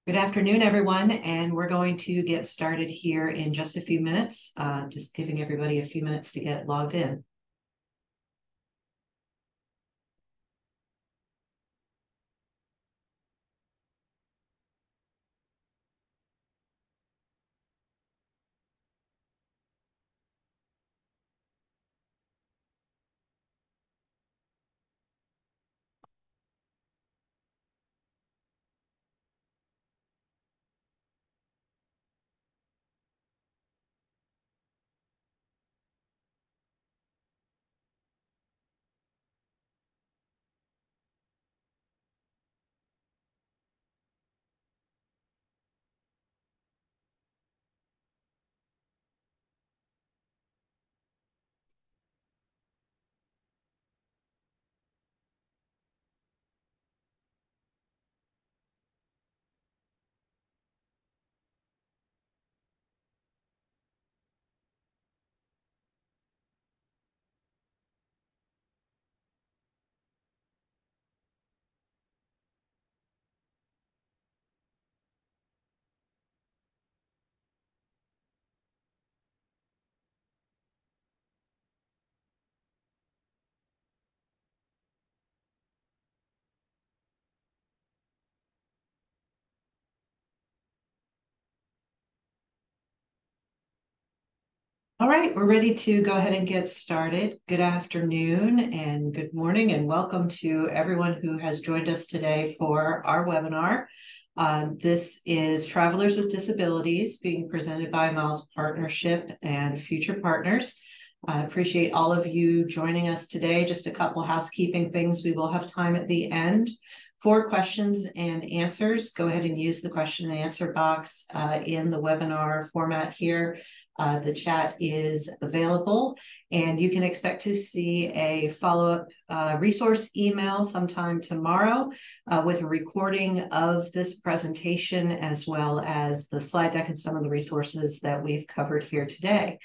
Good afternoon, everyone, and we're going to get started here in just a few minutes, just giving everybody a few minutes to get logged in. All right, we're ready to go ahead and get started. Good afternoon and good morning, and welcome to everyone who has joined us today for our webinar. This is Travelers with Disabilities being presented by Miles Partnership and Future Partners. I appreciate all of you joining us today. Just a couple housekeeping things. We will have time at the end for questions and answers. Go ahead and use the question and answer box in the webinar format here. The chat is available, and you can expect to see a follow-up resource email sometime tomorrow with a recording of this presentation, as well as the slide deck and some of the resources that we've covered here today.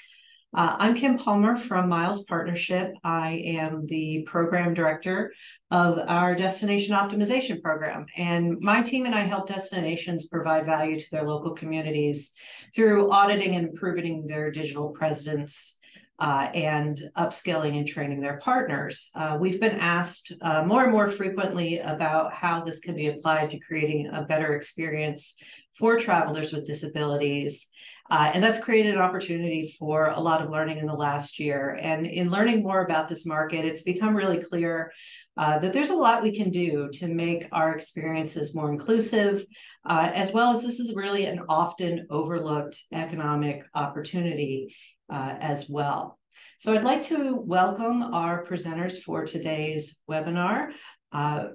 I'm Kim Palmer from Miles Partnership. I am the program director of our destination optimization program, and my team and I help destinations provide value to their local communities through auditing and improving their digital presence and upskilling and training their partners. We've been asked more and more frequently about how this can be applied to creating a better experience for travelers with disabilities. And that's created an opportunity for a lot of learning in the last year. And in learning more about this market, it's become really clear that there's a lot we can do to make our experiences more inclusive, as well as this is really an often overlooked economic opportunity as well. So I'd like to welcome our presenters for today's webinar.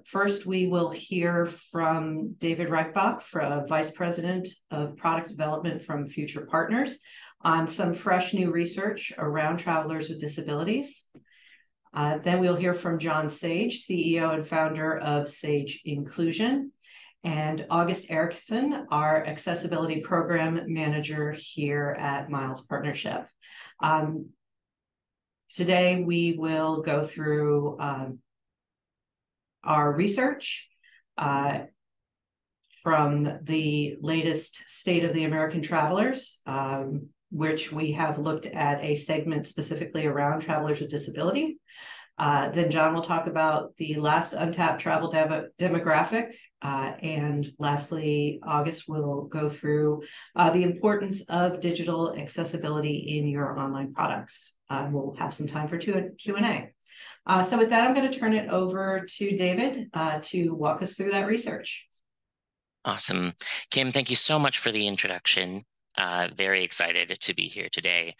First, we will hear from David Reichbach, Vice President of Product Development from Future Partners, on some fresh new research around travelers with disabilities. Then we'll hear from John Sage, CEO and founder of Sage Inclusion, and August Erickson, our Accessibility Program Manager here at Miles Partnership. Today, we will go through our research from the latest State of the American Travelers, which we have looked at a segment specifically around travelers with disability. Then John will talk about the last untapped travel demographic. And lastly, August will go through the importance of digital accessibility in your online products. We'll have some time for Q&A. So with that, I'm going to turn it over to David to walk us through that research. Awesome. Kim, thank you so much for the introduction. Very excited to be here today.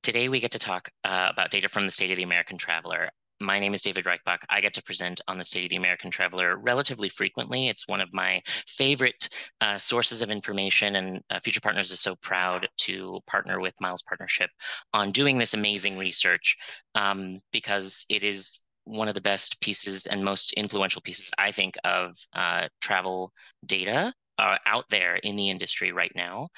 Today we get to talk about data from the State of the American Traveler. My name is David Reichbach. I get to present on the State of the American Traveler relatively frequently. It's one of my favorite sources of information, and Future Partners is so proud to partner with Miles Partnership on doing this amazing research because it is one of the best pieces and most influential pieces, I think, of travel data out there in the industry right now.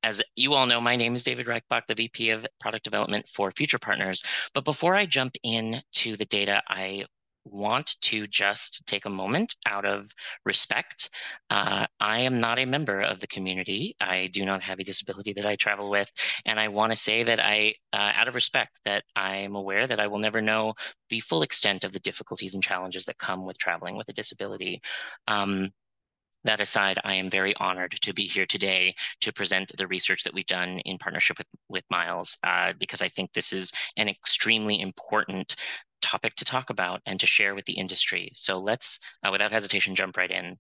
As you all know, my name is David Reichbach, the VP of Product Development for Future Partners. But before I jump into the data, I want to just take a moment out of respect. I am not a member of the community. I do not have a disability that I travel with. And I want to say that out of respect, that I'm aware that I will never know the full extent of the difficulties and challenges that come with traveling with a disability. That aside, I am very honored to be here today to present the research that we've done in partnership with Miles, because I think this is an extremely important topic to talk about and to share with the industry. So let's, without hesitation, jump right in.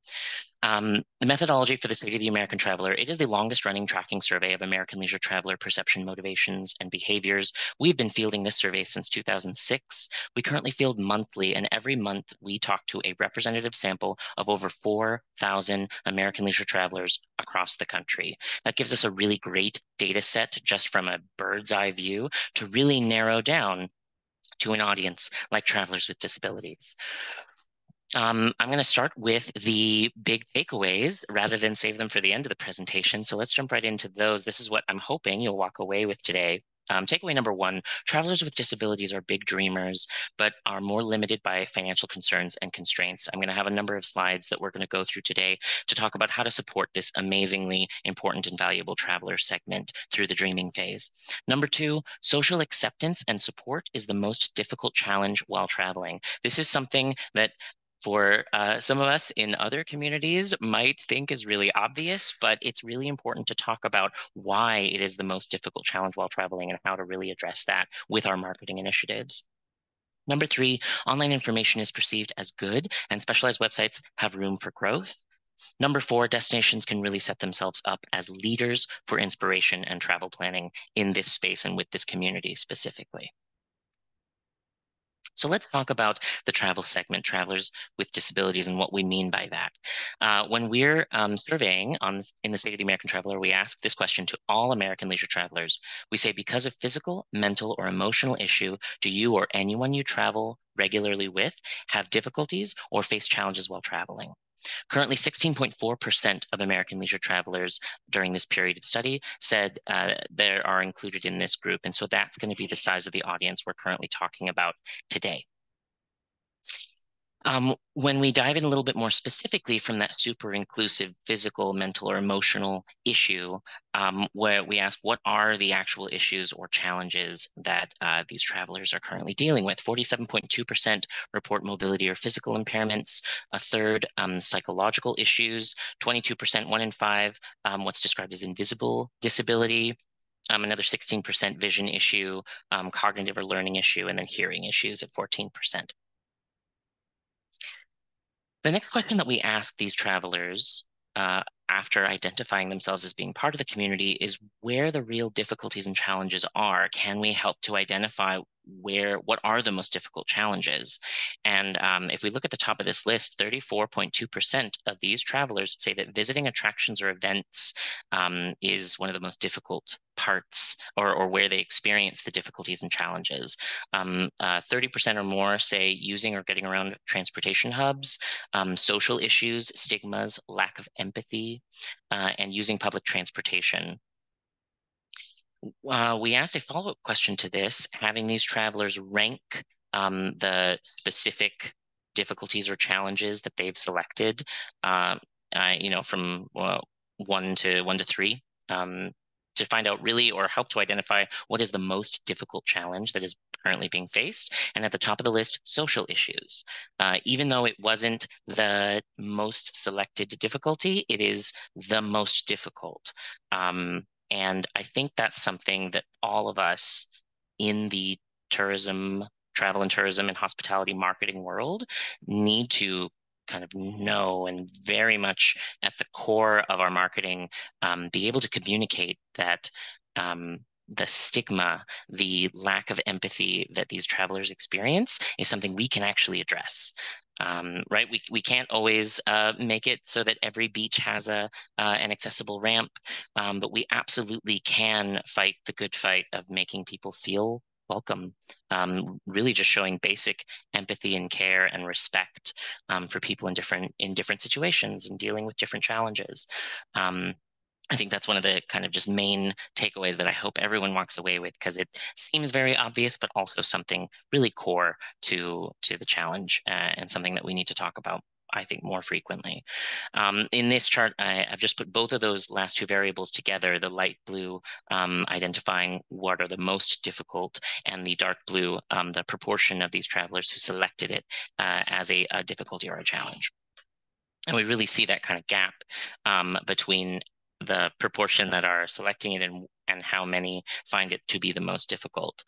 The methodology for the State of the American Traveler, it is the longest running tracking survey of American leisure traveler perception, motivations, and behaviors. We've been fielding this survey since 2006. We currently field monthly, and every month we talk to a representative sample of over 4,000 American leisure travelers across the country. That gives us a really great data set just from a bird's eye view to really narrow down to an audience like travelers with disabilities. I'm going to start with the big takeaways rather than save them for the end of the presentation. So let's jump right into those. This is what I'm hoping you'll walk away with today. Takeaway number one, travelers with disabilities are big dreamers, but are more limited by financial concerns and constraints. I'm going to have a number of slides that we're going to go through today to talk about how to support this amazingly important and valuable traveler segment through the dreaming phase. Number two, social acceptance and support is the most difficult challenge while traveling. This is something that for some of us in other communities might think is really obvious, but it's really important to talk about why it is the most difficult challenge while traveling and how to really address that with our marketing initiatives. Number three, online information is perceived as good and specialized websites have room for growth. Number four, destinations can really set themselves up as leaders for inspiration and travel planning in this space and with this community specifically. So let's talk about the travel segment, travelers with disabilities, and what we mean by that. When we're surveying in the State of the American Traveler, we ask this question to all American leisure travelers. We say, because of physical, mental, or emotional issue, do you or anyone you travel regularly with have difficulties or face challenges while traveling? Currently, 16.4% of American leisure travelers during this period of study said they are included in this group. And so that's going to be the size of the audience we're currently talking about today. When we dive in a little bit more specifically from that super inclusive physical, mental, or emotional issue, where we ask what are the actual issues or challenges that these travelers are currently dealing with. 47.2% report mobility or physical impairments, a third psychological issues, 22%, one in five, what's described as invisible disability, another 16% vision issue, cognitive or learning issue, and then hearing issues at 14%. The next question that we ask these travelers after identifying themselves as being part of the community is where the real difficulties and challenges are. Can we help to identify what are the most difficult challenges? And if we look at the top of this list, 34.2% of these travelers say that visiting attractions or events is one of the most difficult parts or where they experience the difficulties and challenges. 30% or more say using or getting around transportation hubs, social issues, stigmas, lack of empathy, and using public transportation. We asked a follow-up question to this, having these travelers rank the specific difficulties or challenges that they've selected, from 1 to 3, to find out really or help to identify what is the most difficult challenge that is currently being faced. And at the top of the list, social issues. Even though it wasn't the most selected difficulty, it is the most difficult. And I think that's something that all of us in the travel and tourism and hospitality marketing world need to kind of know, and very much at the core of our marketing, be able to communicate that the stigma, the lack of empathy that these travelers experience is something we can actually address. Right? We can't always make it so that every beach has an accessible ramp, but we absolutely can fight the good fight of making people feel welcome, really just showing basic empathy and care and respect for people in different situations and dealing with different challenges. I think that's one of the kind of just main takeaways that I hope everyone walks away with, because it seems very obvious, but also something really core to the challenge, and something that we need to talk about, I think, more frequently. In this chart, I've just put both of those last two variables together, the light blue identifying what are the most difficult, and the dark blue, the proportion of these travelers who selected it as a difficulty or a challenge. And we really see that kind of gap between the proportion that are selecting it and how many find it to be the most difficult.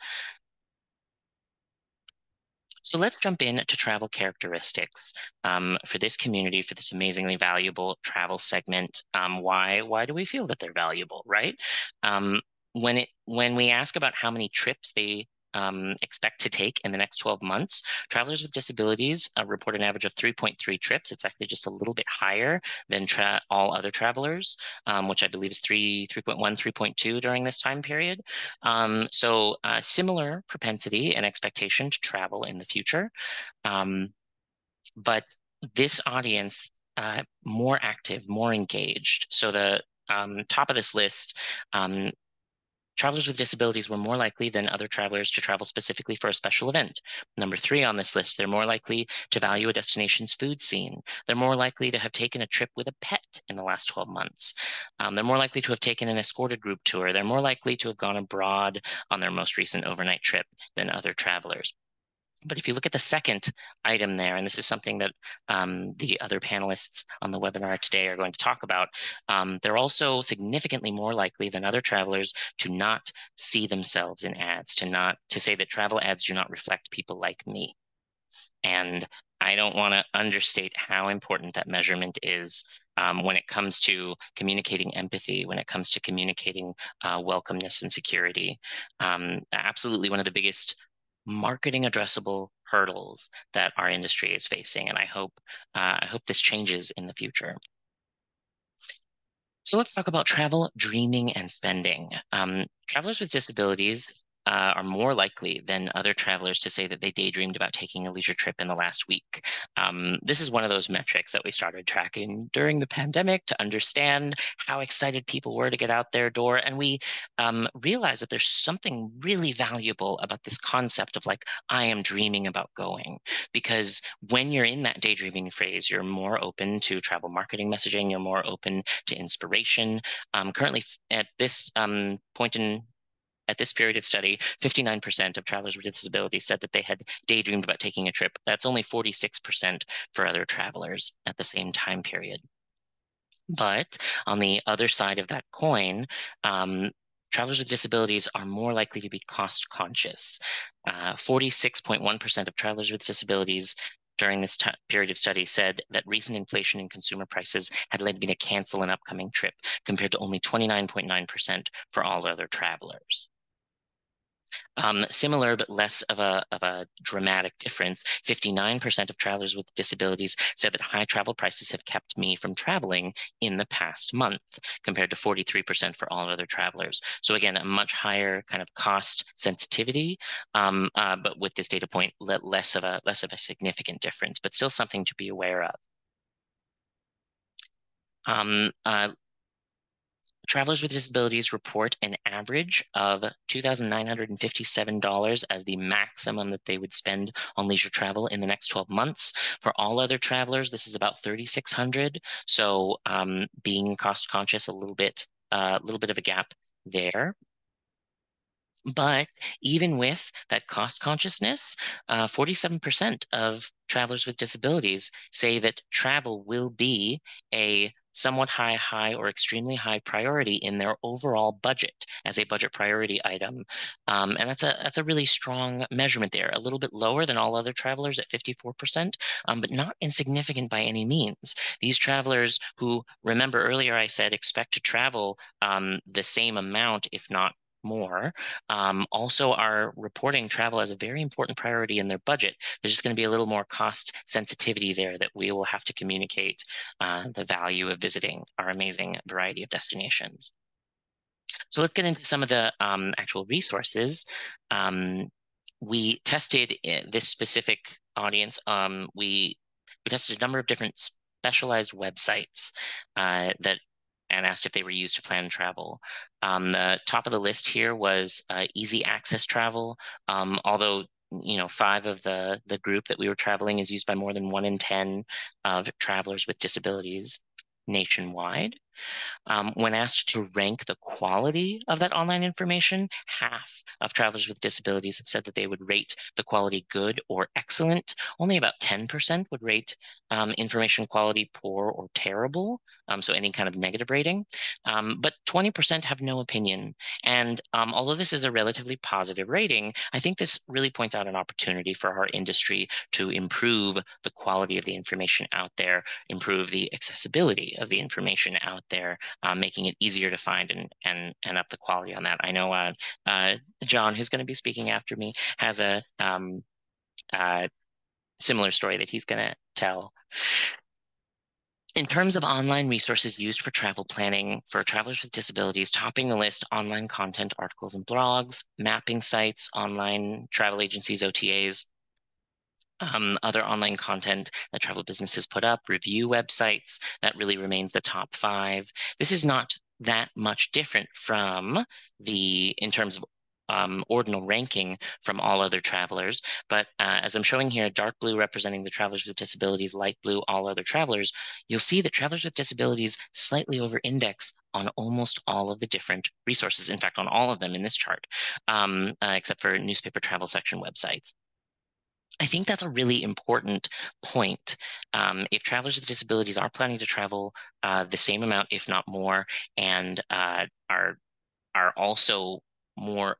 So let's jump in to travel characteristics for this community, for this amazingly valuable travel segment. Why do we feel that they're valuable, right? Um, when we ask about how many trips they expect to take in the next 12 months, travelers with disabilities report an average of 3.3 trips. It's actually just a little bit higher than all other travelers, which I believe is 3.1, 3.2 during this time period. So similar propensity and expectation to travel in the future. But this audience, more active, more engaged. So the top of this list, travelers with disabilities were more likely than other travelers to travel specifically for a special event. Number 3 on this list, they're more likely to value a destination's food scene. They're more likely to have taken a trip with a pet in the last 12 months. They're more likely to have taken an escorted group tour. They're more likely to have gone abroad on their most recent overnight trip than other travelers. But if you look at the second item there, and this is something that the other panelists on the webinar today are going to talk about, they're also significantly more likely than other travelers to not see themselves in ads, to say that travel ads do not reflect people like me. And I don't want to understate how important that measurement is when it comes to communicating empathy, when it comes to communicating welcomeness and security. Absolutely one of the biggest marketing addressable hurdles that our industry is facing, and I hope this changes in the future. So let's talk about travel, dreaming, and spending. Travelers with disabilities are more likely than other travelers to say that they daydreamed about taking a leisure trip in the last week. This is one of those metrics that we started tracking during the pandemic to understand how excited people were to get out their door. And we realized that there's something really valuable about this concept of like, I am dreaming about going. Because when you're in that daydreaming phase, you're more open to travel marketing messaging, you're more open to inspiration. Currently, at this point at this period of study, 59% of travelers with disabilities said that they had daydreamed about taking a trip. That's only 46% for other travelers at the same time period. But on the other side of that coin, travelers with disabilities are more likely to be cost conscious. 46.1% of travelers with disabilities during this period of study said that recent inflation in consumer prices had led me to cancel an upcoming trip, compared to only 29.9% for all other travelers. Similar but less of a dramatic difference, 59% of travelers with disabilities said that high travel prices have kept me from traveling in the past month, compared to 43% for all other travelers. So again, a much higher kind of cost sensitivity, but with this data point, less of a significant difference, but still something to be aware of. Um, uh, Travelers with disabilities report an average of $2,957 as the maximum that they would spend on leisure travel in the next 12 months. For all other travelers, this is about $3,600. So being cost conscious, a little bit of a gap there. But even with that cost consciousness, 47% of travelers with disabilities say that travel will be a somewhat high, or extremely high priority in their overall budget as a budget priority item. And that's a really strong measurement there, a little bit lower than all other travelers at 54%, but not insignificant by any means. These travelers who, remember earlier I said, expect to travel the same amount, if not more, also are reporting travel as a very important priority in their budget. There's just going to be a little more cost sensitivity there that we will have to communicate the value of visiting our amazing variety of destinations. So let's get into some of the actual resources. We tested this specific audience. We tested a number of different specialized websites that and asked if they were used to plan travel. The top of the list here was easy access travel, although 5 of the group that we were traveling is used by more than 1 in 10 of travelers with disabilities nationwide. When asked to rank the quality of that online information, half of travelers with disabilities said that they would rate the quality good or excellent. Only about 10% would rate information quality poor or terrible, so any kind of negative rating. But 20% have no opinion. And although this is a relatively positive rating, I think this really points out an opportunity for our industry to improve the quality of the information out there, improve the accessibility of the information out there, making it easier to find and up the quality on that. I know John, who's going to be speaking after me, has a similar story that he's going to tell. In terms of online resources used for travel planning for travelers with disabilities, topping the list, online content, articles and blogs, mapping sites, online travel agencies, OTAs, other online content that travel businesses put up, review websites, that really remains the top 5. This is not that much different from in terms of ordinal ranking from all other travelers. But as I'm showing here, dark blue representing the travelers with disabilities, light blue, all other travelers, you'll see that travelers with disabilities slightly over-index on almost all of the different resources. In fact, on all of them in this chart, except for newspaper travel section websites. I think that's a really important point. If travelers with disabilities are planning to travel the same amount, if not more, and are also more,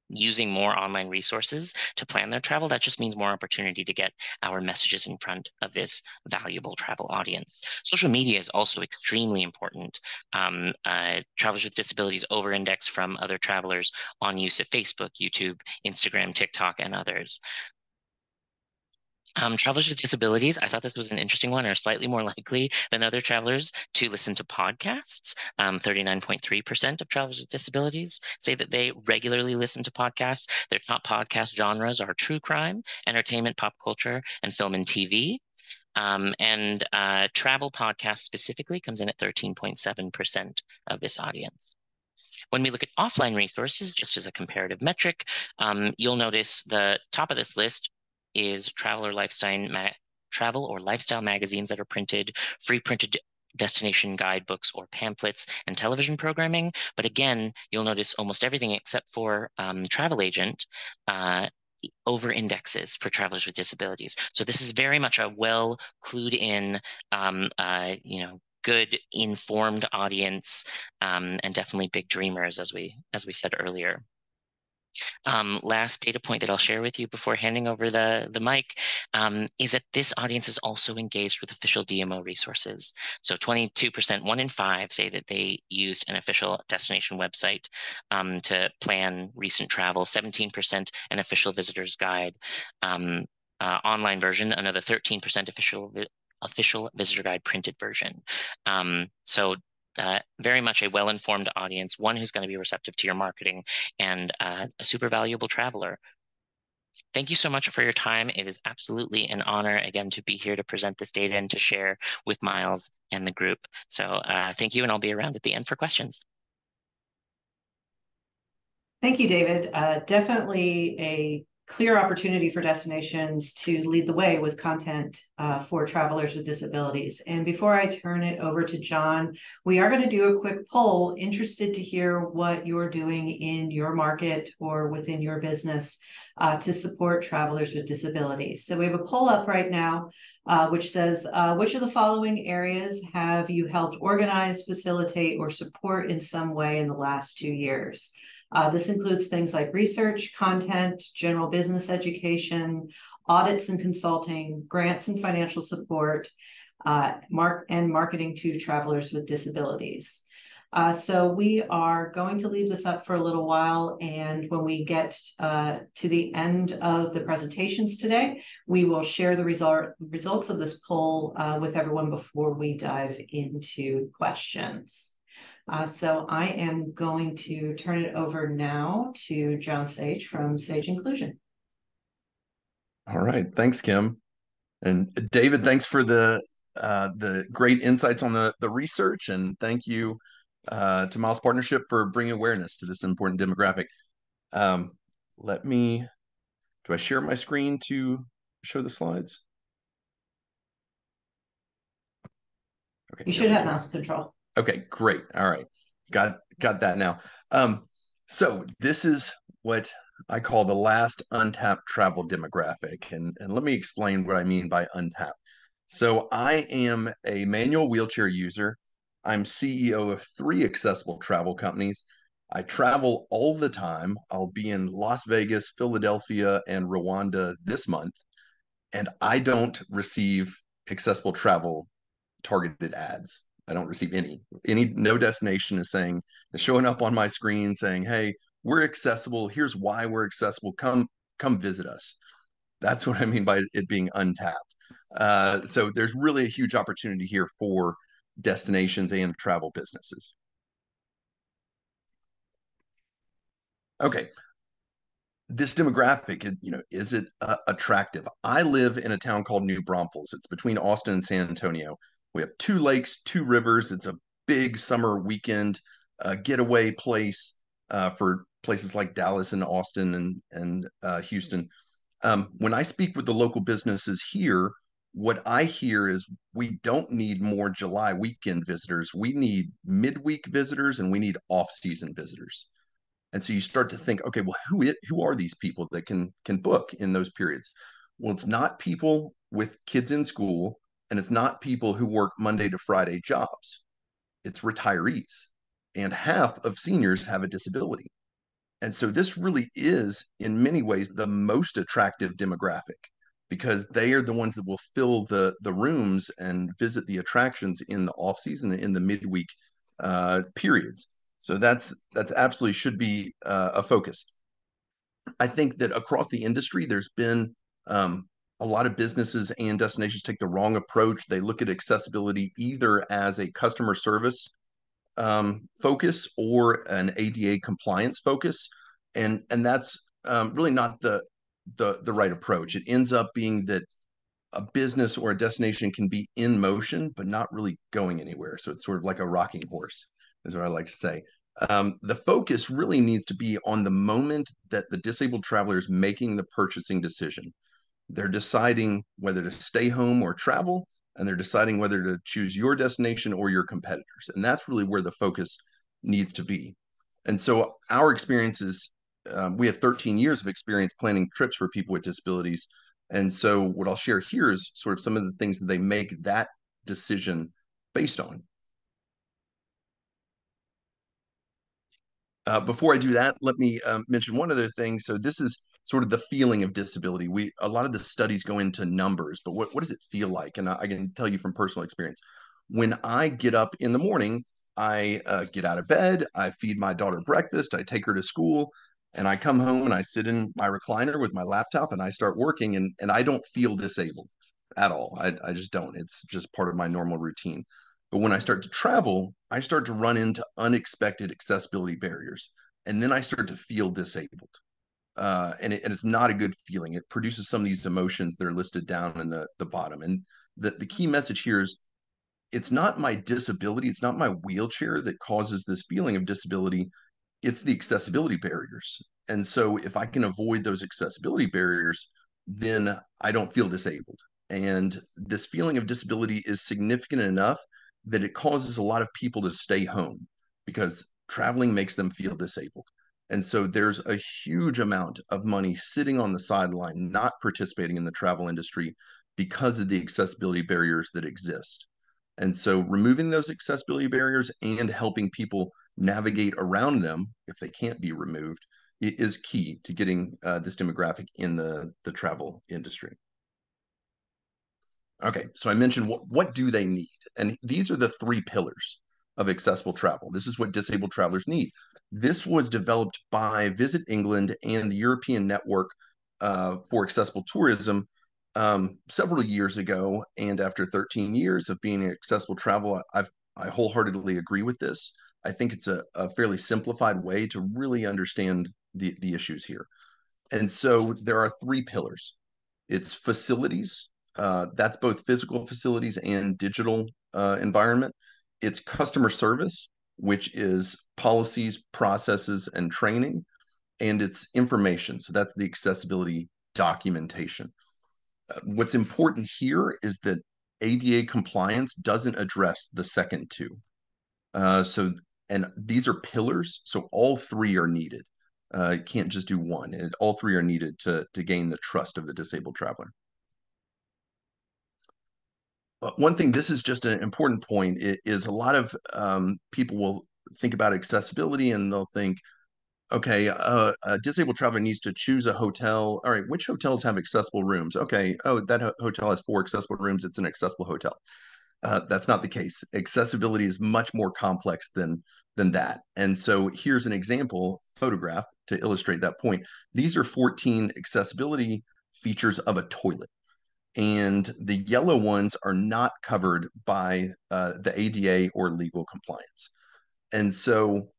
using more online resources to plan their travel, that just means more opportunity to get our messages in front of this valuable travel audience. Social media is also extremely important. Travelers with disabilities over-index from other travelers on use of Facebook, YouTube, Instagram, TikTok, and others. Travelers with disabilities, I thought this was an interesting one, are slightly more likely than other travelers to listen to podcasts. 39.3% of travelers with disabilities say that they regularly listen to podcasts. Their top podcast genres are true crime, entertainment, pop culture, and film and TV. And travel podcasts specifically comes in at 13.7% of this audience. When we look at offline resources, just as a comparative metric, you'll notice the top of this list is travel or lifestyle magazines that are printed, free printed destination guidebooks or pamphlets, and television programming. But again, you'll notice almost everything except for Travel Agent over indexes for travelers with disabilities. So this is very much a well clued in, good informed audience, and definitely big dreamers, as we said earlier. Last data point that I'll share with you before handing over the mic is that this audience is also engaged with official DMO resources. So 22%, 1 in 5, say that they used an official destination website to plan recent travel, 17% an official visitor's guide, online version, another 13% official visitor guide printed version. So very much a well-informed audience, one who's going to be receptive to your marketing, and a super valuable traveler. Thank you so much for your time. It is absolutely an honor, again, to be here to present this data and to share with Miles and the group. So thank you, and I'll be around at the end for questions. Thank you, David. Definitely a clear opportunity for destinations to lead the way with content for travelers with disabilities. And before I turn it over to John, we are going to do a quick poll. Interested to hear what you're doing in your market or within your business to support travelers with disabilities. So we have a poll up right now, which says, which of the following areas have you helped organize, facilitate, or support in some way in the last 2 years? This includes things like research, content, general business education, audits and consulting, grants and financial support, marketing to travelers with disabilities. So we are going to leave this up for a little while, and when we get to the end of the presentations today, we will share the results of this poll with everyone before we dive into questions. So I am going to turn it over now to John Sage from Sage Inclusion. All right. Thanks, Kim. And David, thanks for the the great insights on the research, and thank you to Miles Partnership for bringing awareness to this important demographic. Um, let me, do I share my screen to show the slides? Okay, You there should we have go. mouse control. Okay, great. All right. Got that now. So this is what I call the last untapped travel demographic. And let me explain what I mean by untapped. So I am a manual wheelchair user. I'm CEO of three accessible travel companies. I travel all the time. I'll be in Las Vegas, Philadelphia, and Rwanda this month, and I don't receive accessible travel targeted ads. I don't receive no destination is showing up on my screen saying, "Hey, we're accessible. Here's why we're accessible. Come visit us." That's what I mean by it being untapped. So there's really a huge opportunity here for destinations and travel businesses. Okay, this demographic, is it attractive? I live in a town called New Braunfels. It's between Austin and San Antonio. We have two lakes, two rivers. It's a big summer weekend getaway place for places like Dallas and Austin and Houston. When I speak with the local businesses here, what I hear is we don't need more July weekend visitors. We need midweek visitors and we need off-season visitors. And so you start to think, okay, well, who are these people that can book in those periods? Well, it's not people with kids in school, and it's not people who work Monday to Friday jobs. It's retirees, and half of seniors have a disability. And so this really is, in many ways, the most attractive demographic because they are the ones that will fill the rooms and visit the attractions in the off season and in the midweek periods. So that's absolutely should be a focus. I think that across the industry, there's been a lot of businesses and destinations take the wrong approach. They look at accessibility either as a customer service focus or an ADA compliance focus, and that's really not the right approach. It ends up being that a business or a destination can be in motion but not really going anywhere. So it's sort of like a rocking horse, is what I like to say. The focus really needs to be on the moment that the disabled traveler is making the purchasing decision. They're deciding whether to stay home or travel, and they're deciding whether to choose your destination or your competitors. And that's really where the focus needs to be. And so our experience is we have 13 years of experience planning trips for people with disabilities. And so what I'll share here is sort of some of the things that they make that decision based on. Before I do that, let me mention one other thing. So this is sort of the feeling of disability. A lot of the studies go into numbers, but what does it feel like? And I can tell you from personal experience. When I get up in the morning, I get out of bed, I feed my daughter breakfast, I take her to school, and I come home and I sit in my recliner with my laptop and I start working, and I don't feel disabled at all. I just don't. It's just part of my normal routine. But when I start to travel, I start to run into unexpected accessibility barriers. And then I start to feel disabled. And it's not a good feeling. It produces some of these emotions that are listed down in the bottom. And the key message here is it's not my disability, it's not my wheelchair that causes this feeling of disability, it's the accessibility barriers. And so if I can avoid those accessibility barriers, then I don't feel disabled. And this feeling of disability is significant enough that it causes a lot of people to stay home because traveling makes them feel disabled. And so there's a huge amount of money sitting on the sideline, not participating in the travel industry because of the accessibility barriers that exist. And so removing those accessibility barriers and helping people navigate around them if they can't be removed is key to getting this demographic in the travel industry. Okay, so I mentioned what do they need? And these are the three pillars of accessible travel. This is what disabled travelers need. This was developed by Visit England and the European Network for Accessible Tourism several years ago. And after 13 years of being accessible travel, I wholeheartedly agree with this. I think it's a fairly simplified way to really understand the issues here. And so there are three pillars. It's facilities, That's both physical facilities and digital environment. It's customer service, which is policies, processes, and training, and it's information. So that's the accessibility documentation. What's important here is that ADA compliance doesn't address the second two. So, and these are pillars, so all three are needed. You can't just do one. All three are needed to gain the trust of the disabled traveler. One thing, this is just an important point, is a lot of people will think about accessibility and they'll think, okay, a disabled traveler needs to choose a hotel. All right, which hotels have accessible rooms? Okay, oh, that hotel has 4 accessible rooms. It's an accessible hotel. That's not the case. Accessibility is much more complex than that. And so here's an example photograph to illustrate that point. These are 14 accessibility features of a toilet, and the yellow ones are not covered by the ADA or legal compliance. And so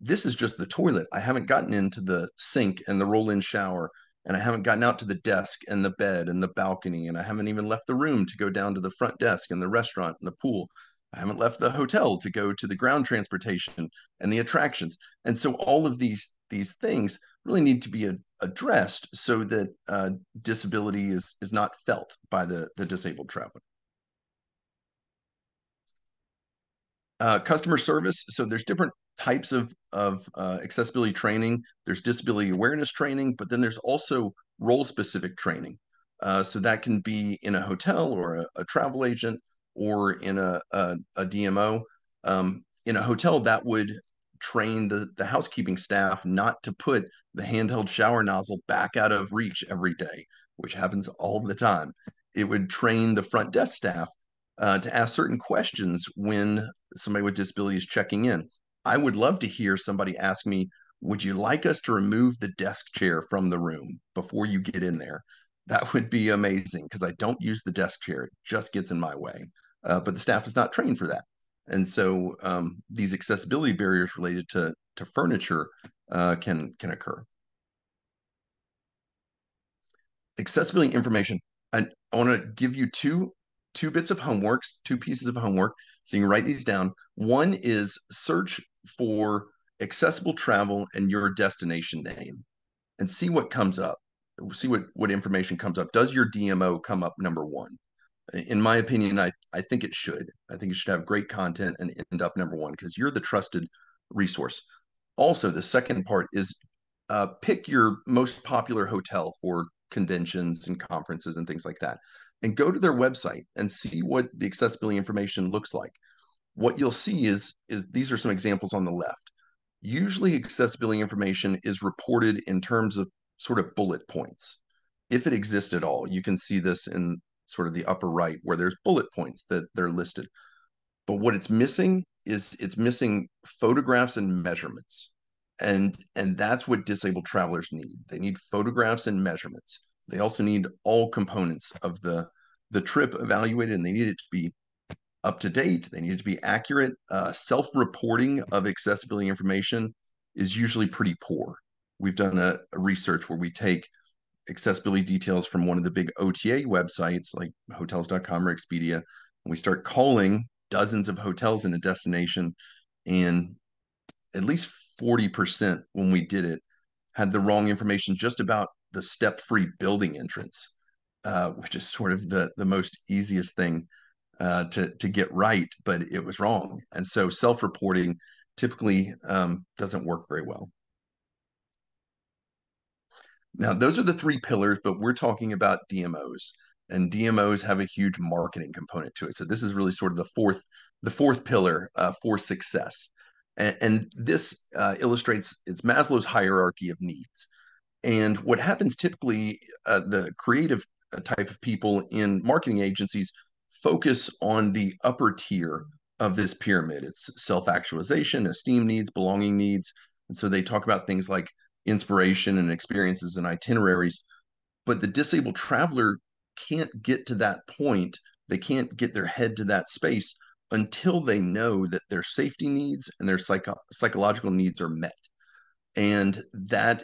this is just the toilet. I haven't gotten into the sink and the roll-in shower, and I haven't gotten out to the desk and the bed and the balcony, and I haven't even left the room to go down to the front desk and the restaurant and the pool. I haven't left the hotel to go to the ground transportation and the attractions. And so all of these things really need to be addressed so that disability is not felt by the disabled traveler. Customer service. So there's different types of accessibility training. There's disability awareness training, but then there's also role specific training. So that can be in a hotel or a travel agent or in a DMO. In a hotel, that would train the housekeeping staff not to put the handheld shower nozzle back out of reach every day, which happens all the time. It would train the front desk staff to ask certain questions when somebody with disability is checking in. I would love to hear somebody ask me, would you like us to remove the desk chair from the room before you get in there? That would be amazing because I don't use the desk chair. It just gets in my way. But the staff is not trained for that. And so these accessibility barriers related to furniture can occur. Accessibility information. I want to give you two bits of homework, two pieces of homework, so you can write these down. One is search for accessible travel and your destination name and see what comes up. See what information comes up. Does your DMO come up number one? In my opinion, I think it should. I think it should have great content and end up number one because you're the trusted resource. Also, the second part is pick your most popular hotel for conventions and conferences and things like that, and go to their website and see what the accessibility information looks like. What you'll see is these are some examples on the left. Usually, accessibility information is reported in terms of sort of bullet points. If it exists at all, you can see this in sort of the upper right where there's bullet points that they're listed. But what it's missing is it's missing photographs and measurements. And that's what disabled travelers need. They need photographs and measurements. They also need all components of the trip evaluated, and they need it to be up to date. They need it to be accurate. Self-reporting of accessibility information is usually pretty poor. We've done a research where we take accessibility details from one of the big OTA websites like hotels.com or Expedia, and we start calling dozens of hotels in a destination, and at least 40% when we did it had the wrong information just about the step-free building entrance, which is sort of the most easiest thing to get right, but it was wrong. And so self-reporting typically doesn't work very well. Now, those are the three pillars, but we're talking about DMOs, and DMOs have a huge marketing component to it. So this is really sort of the fourth pillar for success. And this illustrates it's Maslow's hierarchy of needs. And what happens typically, the creative type of people in marketing agencies focus on the upper tier of this pyramid. It's self-actualization, esteem needs, belonging needs. And so they talk about things like inspiration and experiences and itineraries. But the disabled traveler can't get to that point. They can't get their head to that space until they know that their safety needs and their psychological needs are met. And that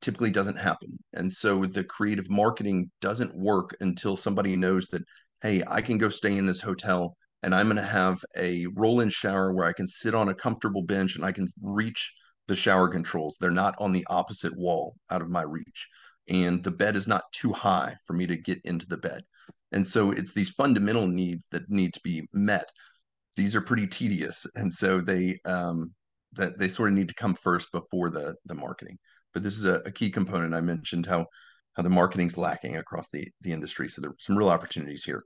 typically doesn't happen. And so the creative marketing doesn't work until somebody knows that, hey, I can go stay in this hotel and I'm going to have a roll-in shower where I can sit on a comfortable bench and I can reach the shower controls. They're not on the opposite wall out of my reach. And the bed is not too high for me to get into the bed. And so it's these fundamental needs that need to be met. These are pretty tedious. And so they sort of need to come first before the marketing. But this is a key component. I mentioned how the marketing's lacking across the industry. So there's some real opportunities here.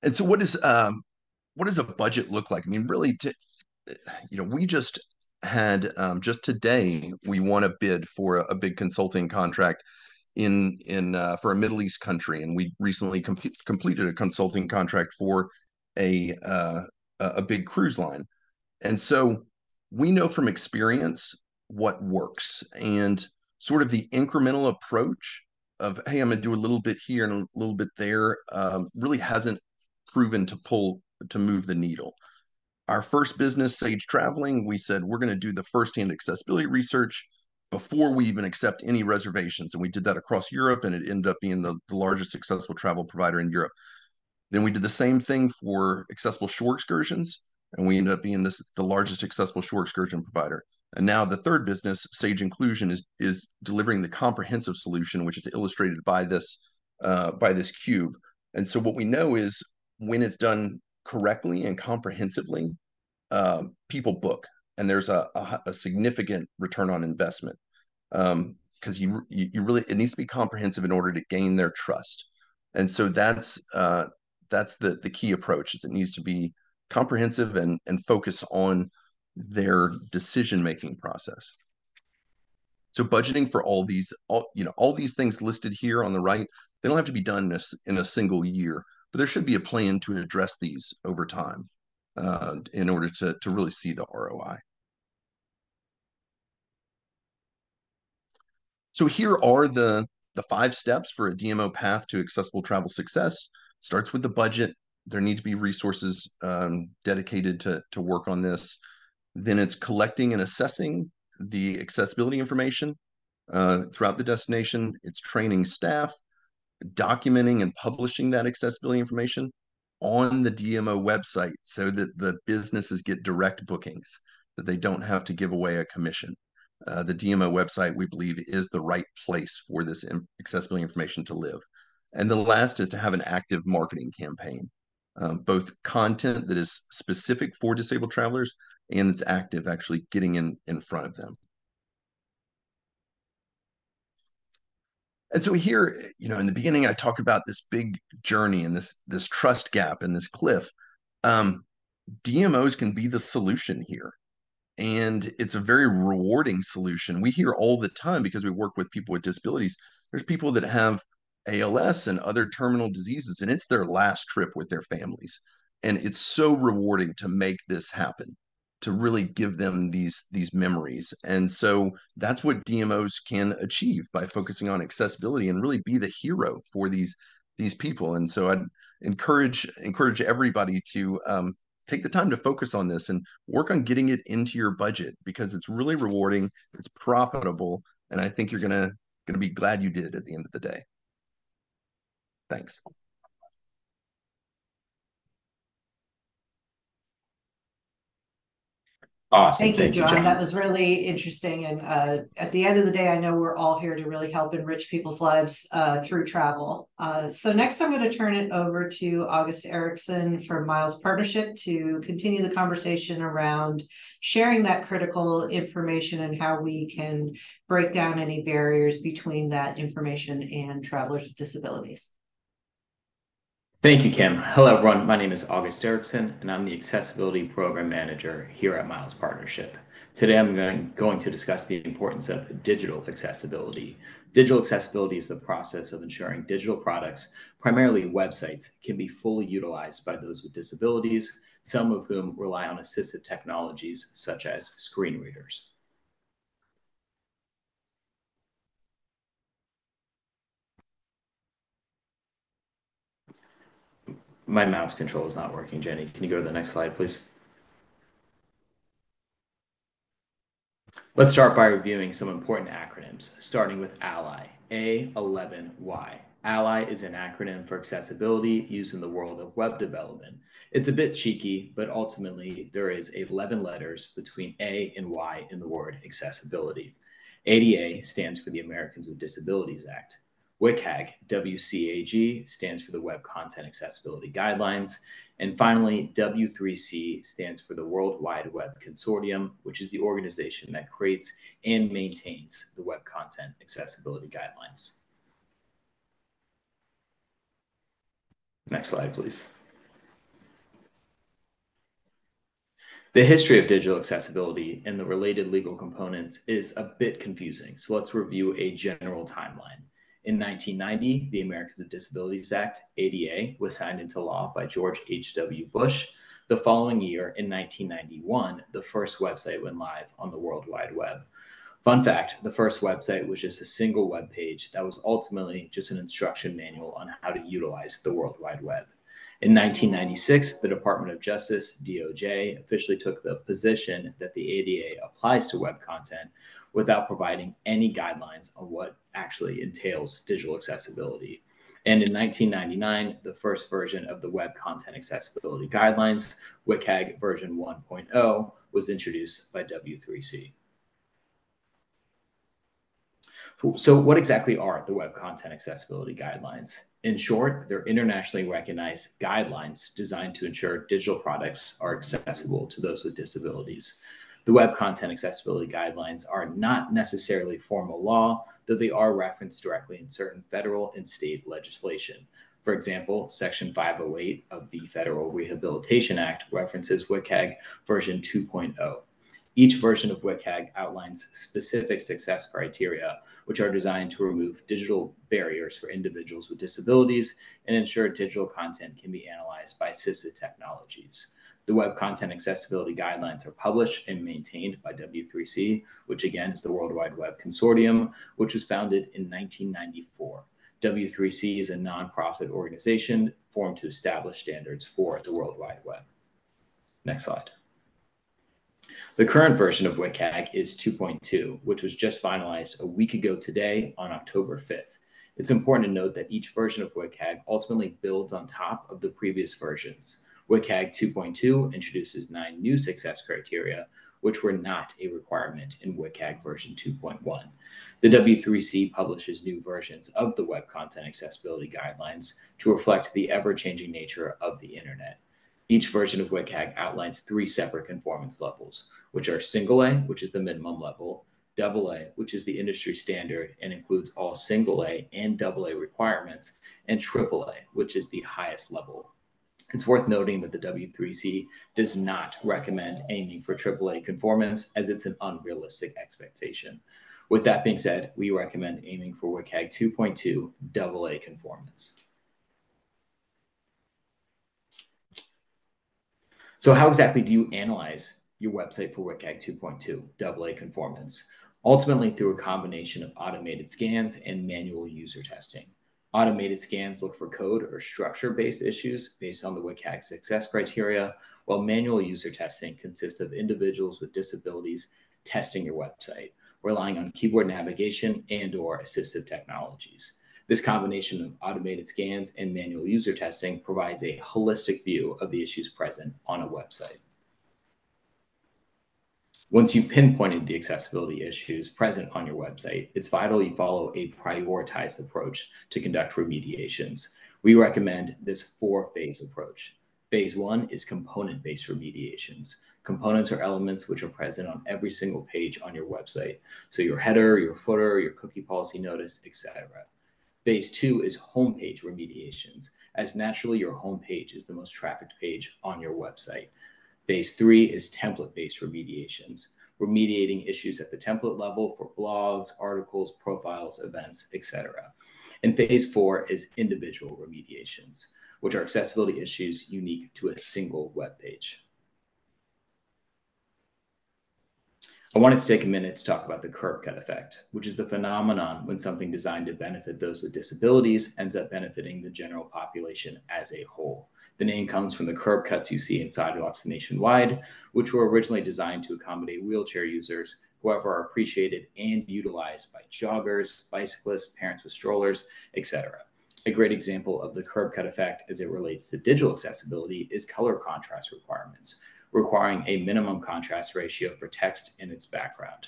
And so what does a budget look like? I mean, really, we just had just today we won a bid for a big consulting contract in for a Middle East country, and we recently completed a consulting contract for a uh, a big cruise line. And so we know from experience what works, and sort of the incremental approach of, hey, I'm going to do a little bit here and a little bit there, really hasn't proven to move the needle. Our first business, Sage Traveling, we said we're going to do the firsthand accessibility research before we even accept any reservations. And we did that across Europe, and it ended up being the largest successful travel provider in Europe. Then we did the same thing for accessible shore excursions, and we ended up being the largest accessible shore excursion provider. And now the third business, Sage Inclusion, is delivering the comprehensive solution, which is illustrated by this cube. And so what we know is when it's done correctly and comprehensively, people book, and there's a significant return on investment, because you really, it needs to be comprehensive in order to gain their trust. And so that's the key approach, is it needs to be comprehensive and focus on their decision making process. So budgeting for all these things listed here on the right, they don't have to be done in a single year, but there should be a plan to address these over time in order to really see the ROI. So here are the 5 steps for a DMO path to accessible travel success. Starts with the budget. There need to be resources dedicated to work on this. Then it's collecting and assessing the accessibility information throughout the destination. It's training staff, documenting and publishing that accessibility information on the DMO website so that the businesses get direct bookings, that they don't have to give away a commission. The DMO website, we believe, is the right place for this accessibility information to live. And the last is to have an active marketing campaign, both content that is specific for disabled travelers and that's active, actually getting in front of them. And so here, in the beginning, I talk about this big journey and this trust gap and this cliff. Um, DMOs can be the solution here, and it's a very rewarding solution. We hear all the time, because we work with people with disabilities. There's people that have ALS and other terminal diseases, and it's their last trip with their families, and it's so rewarding to make this happen, to really give them these memories. And so that's what DMOs can achieve by focusing on accessibility and really be the hero for these people. And so I'd encourage everybody to take the time to focus on this and work on getting it into your budget, because it's really rewarding, it's profitable, and I think you're gonna be glad you did at the end of the day. Thanks. Awesome. Thank you, Thank you, John. John. That was really interesting. And at the end of the day, I know we're all here to really help enrich people's lives through travel. So next, I'm going to turn it over to August Erickson from Miles Partnership to continue the conversation around sharing that critical information and how we can break down any barriers between that information and travelers with disabilities. Thank you, Kim. Hello, everyone. My name is August Erickson, and I'm the Accessibility Program Manager here at Miles Partnership. Today, I'm going to discuss the importance of digital accessibility. Digital accessibility is the process of ensuring digital products, primarily websites, can be fully utilized by those with disabilities, some of whom rely on assistive technologies such as screen readers. My mouse control is not working, Jenny. Can you go to the next slide, please? Let's start by reviewing some important acronyms, starting with ALLY, A11Y. ALLY is an acronym for accessibility used in the world of web development. It's a bit cheeky, but ultimately there is 11 letters between A and Y in the word accessibility. ADA stands for the Americans with Disabilities Act. WCAG, WCAG, stands for the Web Content Accessibility Guidelines. And finally, W3C stands for the World Wide Web Consortium, which is the organization that creates and maintains the Web Content Accessibility Guidelines. Next slide, please. The history of digital accessibility and the related legal components is a bit confusing, so let's review a general timeline. In 1990, the Americans with Disabilities Act, ADA, was signed into law by George H.W. Bush. The following year, in 1991, the first website went live on the World Wide Web. Fun fact, the first website was just a single web page that was ultimately just an instruction manual on how to utilize the World Wide Web. In 1996, the Department of Justice, DOJ, officially took the position that the ADA applies to web content without providing any guidelines on what actually entails digital accessibility. And in 1999, the first version of the Web Content Accessibility Guidelines, WCAG version 1.0, was introduced by W3C. So what exactly are the Web Content Accessibility Guidelines? In short, they're internationally recognized guidelines designed to ensure digital products are accessible to those with disabilities. The Web Content Accessibility Guidelines are not necessarily formal law, though they are referenced directly in certain federal and state legislation. For example, Section 508 of the Federal Rehabilitation Act references WCAG version 2.0. Each version of WCAG outlines specific success criteria, which are designed to remove digital barriers for individuals with disabilities and ensure digital content can be analyzed by assistive technologies. The Web Content Accessibility Guidelines are published and maintained by W3C, which again is the World Wide Web Consortium, which was founded in 1994. W3C is a nonprofit organization formed to establish standards for the World Wide Web. Next slide. The current version of WCAG is 2.2, which was just finalized a week ago today on October 5th. It's important to note that each version of WCAG ultimately builds on top of the previous versions. WCAG 2.2 introduces 9 new success criteria, which were not a requirement in WCAG version 2.1. The W3C publishes new versions of the Web Content Accessibility Guidelines to reflect the ever-changing nature of the internet. Each version of WCAG outlines 3 separate conformance levels, which are single A, which is the minimum level, double A, which is the industry standard and includes all single A and double A requirements, and triple A, which is the highest level. It's worth noting that the W3C does not recommend aiming for AAA conformance, as it's an unrealistic expectation. With that being said, we recommend aiming for WCAG 2.2 AA conformance. So how exactly do you analyze your website for WCAG 2.2 AA conformance? Ultimately, through a combination of automated scans and manual user testing. Automated scans look for code or structure-based issues based on the WCAG success criteria, while manual user testing consists of individuals with disabilities testing your website, relying on keyboard navigation and/or assistive technologies. This combination of automated scans and manual user testing provides a holistic view of the issues present on a website. Once you've pinpointed the accessibility issues present on your website, it's vital you follow a prioritized approach to conduct remediations. We recommend this 4-phase approach. Phase 1 is component-based remediations. Components are elements which are present on every single page on your website. So your header, your footer, your cookie policy notice, etc. Phase 2 is homepage remediations, as naturally your homepage is the most trafficked page on your website. Phase 3 is template-based remediations, remediating issues at the template level for blogs, articles, profiles, events, etc. And Phase 4 is individual remediations, which are accessibility issues unique to a single web page. I wanted to take a minute to talk about the curb cut effect, which is the phenomenon when something designed to benefit those with disabilities ends up benefiting the general population as a whole. The name comes from the curb cuts you see in sidewalks nationwide, which were originally designed to accommodate wheelchair users who however, are appreciated and utilized by joggers, bicyclists, parents with strollers, etc. A great example of the curb cut effect as it relates to digital accessibility is color contrast requirements, requiring a minimum contrast ratio for text in its background.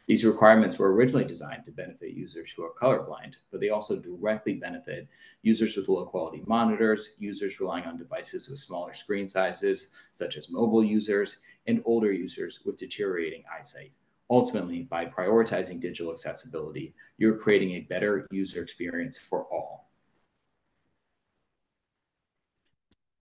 These requirements were originally designed to benefit users who are colorblind, but they also directly benefit users with low quality monitors, users relying on devices with smaller screen sizes, such as mobile users, and older users with deteriorating eyesight. Ultimately, by prioritizing digital accessibility, you're creating a better user experience for all.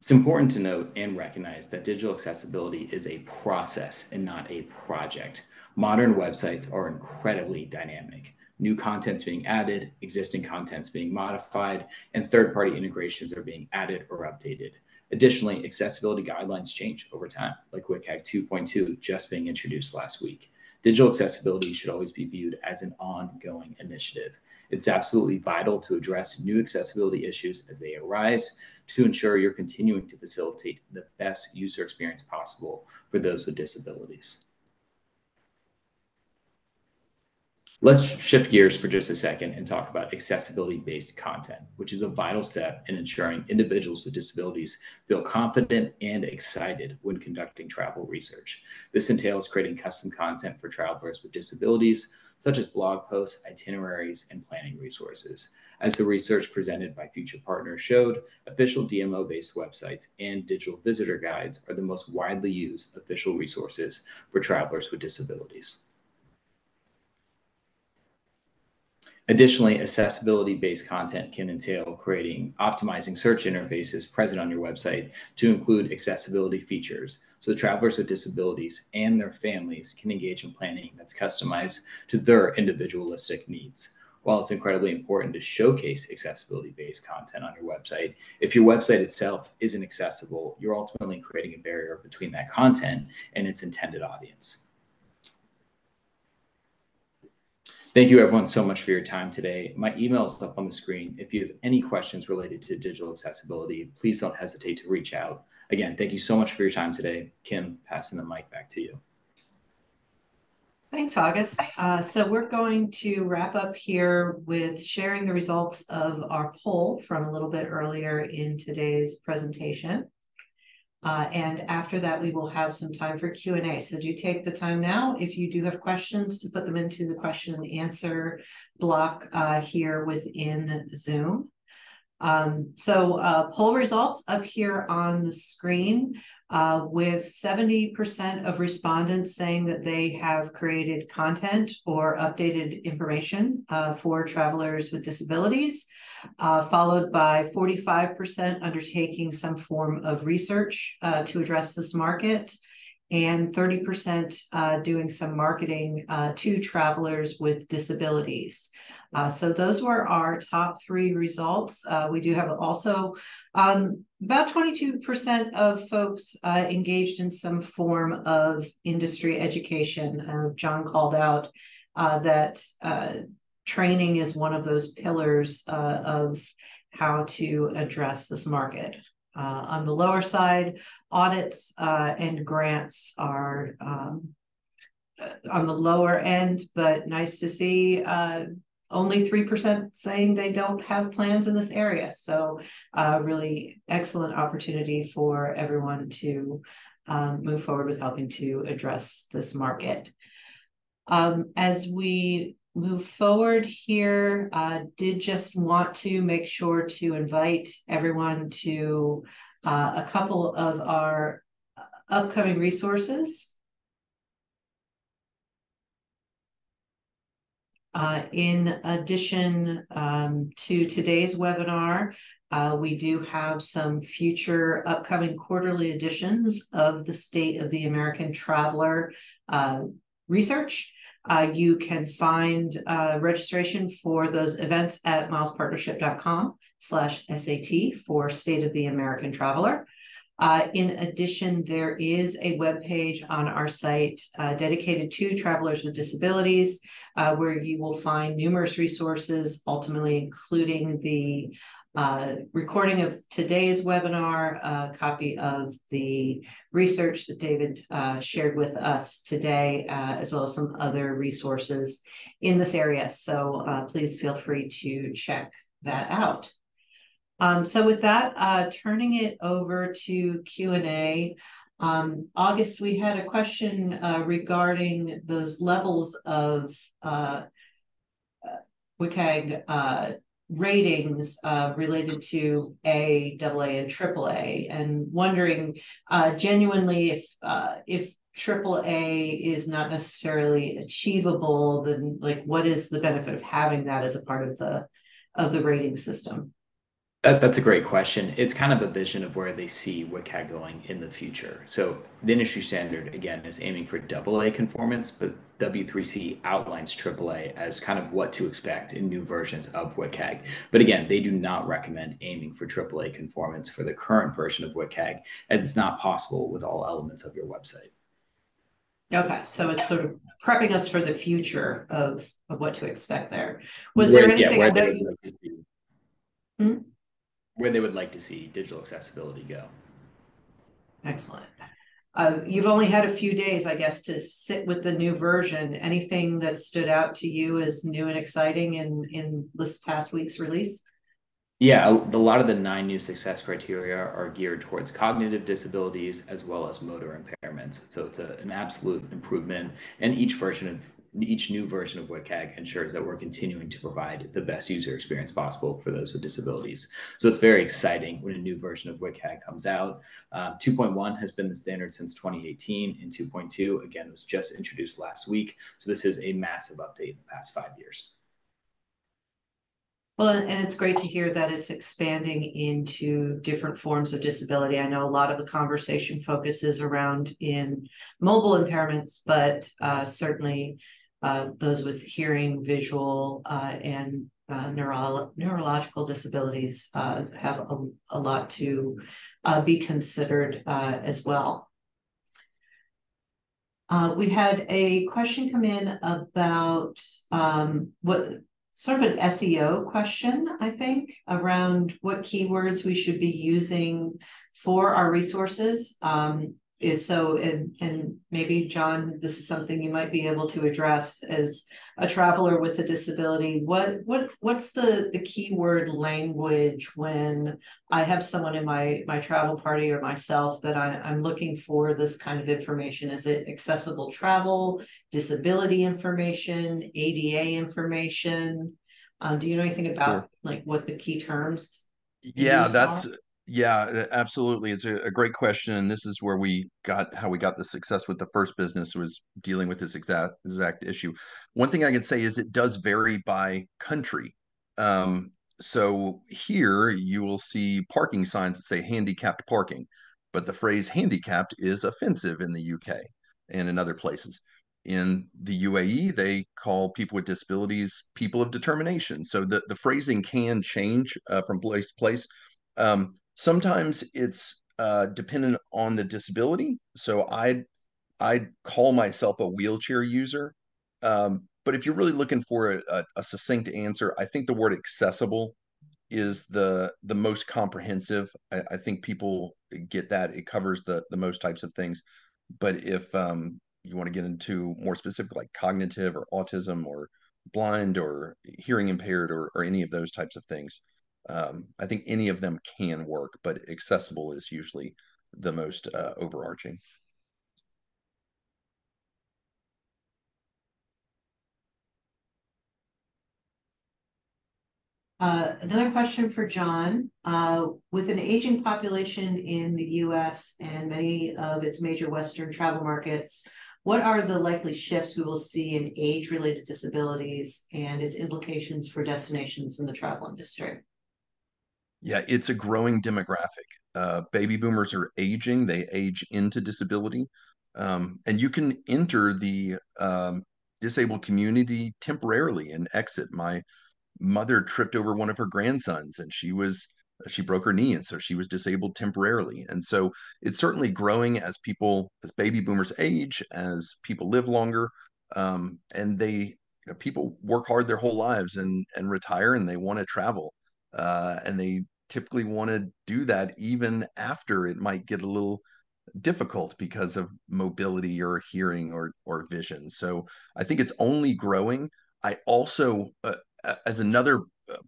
It's important to note and recognize that digital accessibility is a process and not a project. Modern websites are incredibly dynamic. New content's being added, existing content's being modified, and third-party integrations are being added or updated. Additionally, accessibility guidelines change over time, like WCAG 2.2 just being introduced last week. Digital accessibility should always be viewed as an ongoing initiative. It's absolutely vital to address new accessibility issues as they arise to ensure you're continuing to facilitate the best user experience possible for those with disabilities. Let's shift gears for just a second and talk about accessibility-based content, which is a vital step in ensuring individuals with disabilities feel confident and excited when conducting travel research. This entails creating custom content for travelers with disabilities, such as blog posts, itineraries, and planning resources. As the research presented by future partners showed, official DMO-based websites and digital visitor guides are the most widely used official resources for travelers with disabilities. Additionally, accessibility-based content can entail optimizing search interfaces present on your website to include accessibility features, so travelers with disabilities and their families can engage in planning that's customized to their individualistic needs. While it's incredibly important to showcase accessibility-based content on your website, if your website itself isn't accessible, you're ultimately creating a barrier between that content and its intended audience. Thank you everyone so much for your time today. My email is up on the screen. If you have any questions related to digital accessibility, please don't hesitate to reach out. Again, thank you so much for your time today. Kim, passing the mic back to you. Thanks, August. So we're going to wrap up here with sharing the results of our poll from a little bit earlier in today's presentation. And after that, we will have some time for Q&A. So do take the time now, if you do have questions, to put them into the question and answer block here within Zoom. Poll results up here on the screen, with 70% of respondents saying that they have created content or updated information for travelers with disabilities, followed by 45% undertaking some form of research to address this market, and 30% doing some marketing to travelers with disabilities. So those were our top 3 results. We do have also about 22% of folks engaged in some form of industry education. John called out that training is one of those pillars of how to address this market. On the lower side, audits and grants are on the lower end, but nice to see only 3% saying they don't have plans in this area. So really excellent opportunity for everyone to move forward with helping to address this market. As we move forward here, did just want to make sure to invite everyone to a couple of our upcoming resources. In addition to today's webinar, we do have some future upcoming quarterly editions of the State of the American Traveler research. You can find registration for those events at milespartnership.com/SAT for State of the American Traveler. In addition, there is a webpage on our site dedicated to travelers with disabilities, where you will find numerous resources, ultimately including the recording of today's webinar, a copy of the research that David shared with us today, as well as some other resources in this area. So please feel free to check that out. So with that, turning it over to Q&A. August, we had a question regarding those levels of WCAG ratings related to A, AA, and AAA, and wondering genuinely if AAA is not necessarily achievable, then like what is the benefit of having that as a part of the rating system? That's a great question. It's kind of a vision of where they see WCAG going in the future. So the industry standard, again, is aiming for AA conformance, but W3C outlines AAA as kind of what to expect in new versions of WCAG. But again, they do not recommend aiming for AAA conformance for the current version of WCAG, as it's not possible with all elements of your website. Okay, so it's sort of prepping us for the future of what to expect there. Was there anything I know you... Hmm? Where they would like to see digital accessibility go. Excellent. You've only had a few days, I guess, to sit with the new version. Anything that stood out to you as new and exciting in this past week's release? Yeah, a lot of the 9 new success criteria are geared towards cognitive disabilities as well as motor impairments. So it's an absolute improvement, and each new version of WCAG ensures that we're continuing to provide the best user experience possible for those with disabilities. So it's very exciting when a new version of WCAG comes out. 2.1 has been the standard since 2018, and 2.2, again, was just introduced last week. So this is a massive update in the past 5 years. Well, and it's great to hear that it's expanding into different forms of disability. I know a lot of the conversation focuses around in mobile impairments, but certainly those with hearing, visual, and neurological disabilities have a lot to be considered as well. We had a question come in about what sort of an SEO question, I think, around what keywords we should be using for our resources. And maybe, John, this is something you might be able to address as a traveler with a disability. What's the keyword language when I have someone in my travel party or myself that I'm looking for this kind of information? Is it accessible travel, disability information, ADA information? Do you know anything about like what the key terms used are? Yeah, absolutely. It's a great question. And this is where we got the success with the first business, was dealing with this exact issue. One thing I can say is it does vary by country. So here you will see parking signs that say handicapped parking, but the phrase handicapped is offensive in the UK and in other places. In the UAE, they call people with disabilities people of determination. So the phrasing can change from place to place. Sometimes it's dependent on the disability. So I'd call myself a wheelchair user. But if you're really looking for a succinct answer, I think the word accessible is the most comprehensive. I think people get that. It covers the most types of things. But if you want to get into more specific, like cognitive or autism or blind or hearing impaired or any of those types of things, I think any of them can work, but accessible is usually the most overarching. Another question for John. With an aging population in the US and many of its major Western travel markets, what are the likely shifts we will see in age-related disabilities and its implications for destinations in the travel industry? Yeah, it's a growing demographic. Baby boomers are aging, they age into disability. And you can enter the disabled community temporarily and exit. My mother tripped over one of her grandsons, and she was She broke her knee, and so she was disabled temporarily. And so it's certainly growing as baby boomers age, as people live longer, and people work hard their whole lives and retire, and they want to travel, and they typically want to do that even after it might get a little difficult because of mobility or hearing or vision. So I think it's only growing. I also, as another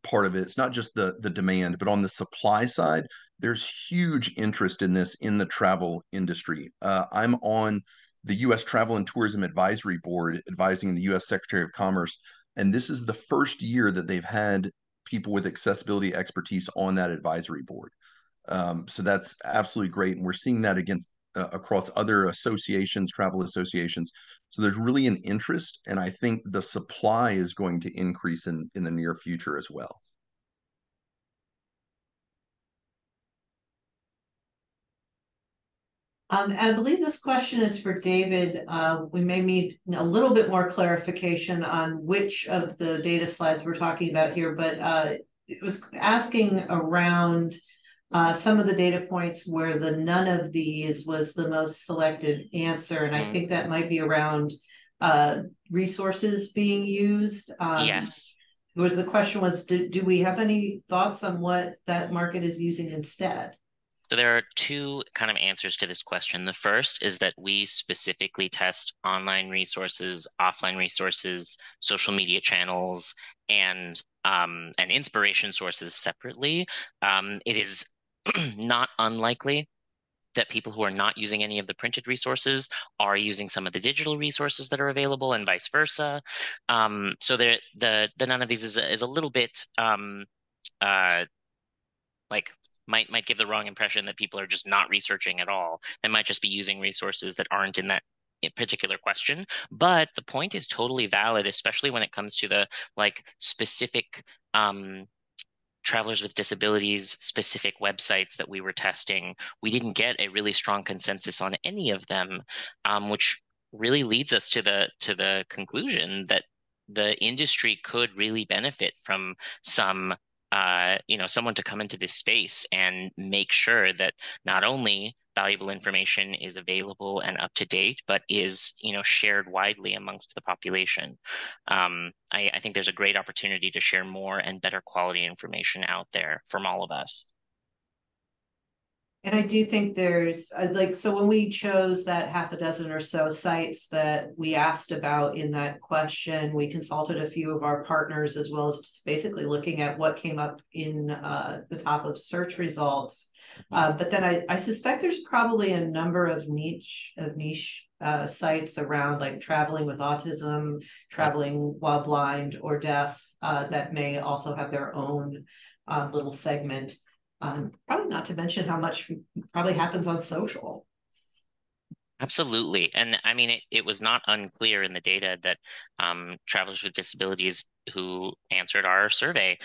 part of it, it's not just the demand, but on the supply side, there's huge interest in this in the travel industry. I'm on the U.S. Travel and Tourism Advisory Board, advising the U.S. Secretary of Commerce, and this is the first year that they've had people with accessibility expertise on that advisory board. So that's absolutely great. And we're seeing that across other associations, travel associations. So there's really an interest, and I think the supply is going to increase in the near future as well. I believe this question is for David. We may need a little bit more clarification on which of the data slides we're talking about here, but it was asking around some of the data points where the none of these was the most selected answer. And I think that might be around resources being used. Yes. The question was, do we have any thoughts on what that market is using instead? So there are two kind of answers to this question. The first is that we specifically test online resources, offline resources, social media channels, and inspiration sources separately. It is not unlikely that people who are not using any of the printed resources are using some of the digital resources that are available, and vice versa. So the none of these is a little bit like might give the wrong impression that people are just not researching at all. They might just be using resources that aren't in that particular question. But the point is totally valid, especially when it comes to the specific travelers with disabilities specific websites that we were testing. We didn't get a really strong consensus on any of them, which really leads us to the conclusion that the industry could really benefit from someone to come into this space and make sure that not only valuable information is available and up to date, but is shared widely amongst the population. I think there's a great opportunity to share more and better quality information out there from all of us. And I do think there's so when we chose that half a dozen or so sites that we asked about in that question, we consulted a few of our partners as well as just basically looking at what came up in the top of search results. But then I suspect there's probably a number of niche sites around like traveling with autism, traveling while blind or deaf that may also have their own little segment. Probably not to mention how much probably happens on social. Absolutely. And I mean, it was not unclear in the data that travelers with disabilities who answered our survey,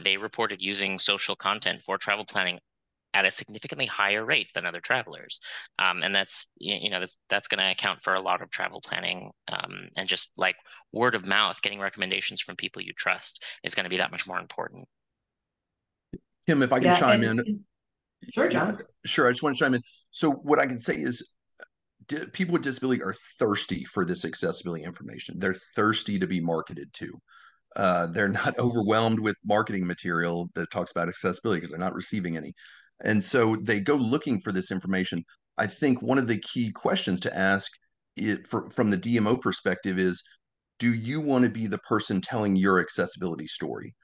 they reported using social content for travel planning at a significantly higher rate than other travelers. And that's going to account for a lot of travel planning, and just like word of mouth, getting recommendations from people you trust is going to be that much more important. Tim, if I can chime in. Sure, John. Yeah, sure. I just want to chime in. So what I can say is people with disability are thirsty for this accessibility information. They're thirsty to be marketed to. They're not overwhelmed with marketing material that talks about accessibility because they're not receiving any. And so they go looking for this information. I think one of the key questions to ask from the DMO perspective is, do you want to be the person telling your accessibility story?